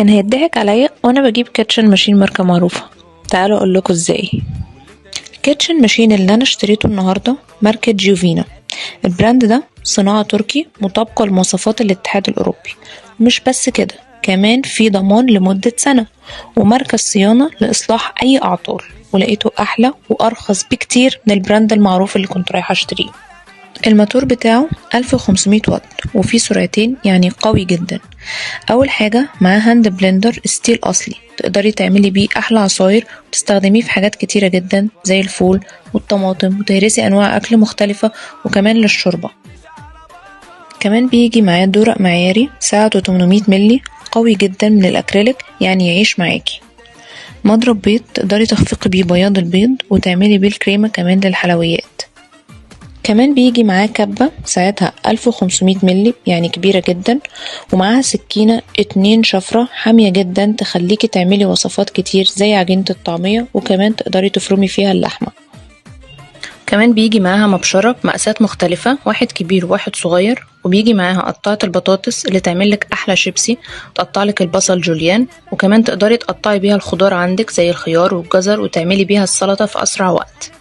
كان هيضحك عليا وانا بجيب كيتشن ماشين ماركة معروفة. تعالوا اقول لكم ازاي. الكيتشن ماشين اللي انا اشتريته النهاردة ماركة جيوفينا. البراند ده صناعة تركي مطابقة لمواصفات الاتحاد الاوروبي. مش بس كده، كمان في ضمان لمدة سنة ومركز صيانة لإصلاح أي أعطال، ولقيته أحلى وأرخص بكتير من البراند المعروف اللي كنت رايحة أشتريه. الماتور بتاعه 1500 واط وفيه سرعتين، يعني قوي جدا. أول حاجة معاه هاند بلندر ستيل أصلي، تقدري تعملي بيه أحلى عصاير وتستخدميه في حاجات كتيرة جدا زي الفول والطماطم، وتهرسي أنواع أكل مختلفة وكمان للشوربة. كمان بيجي معاه دورق معياري سعته 800 ملي، قوي جدا من الأكريليك، يعني يعيش معاكي. مضرب بيض تقدري تخفقي بيه بياض البيض وتعملي بيه الكريمة كمان للحلويات. كمان بيجي معاه كبة ساعتها 1500 ملي، يعني كبيرة جدا، ومعاها سكينة 2 شفرة حامية جدا تخليكي تعملي وصفات كتير زي عجينة الطعمية، وكمان تقدري تفرمي فيها اللحمة. كمان بيجي معاها مبشرة بمقاسات مختلفة، واحد كبير وواحد صغير، وبيجي معاها قطعة البطاطس اللي تعملك أحلى شيبسي، وتقطعلك البصل جوليان، وكمان تقدري تقطعي بيها الخضار عندك زي الخيار والجزر وتعملي بيها السلطة في أسرع وقت.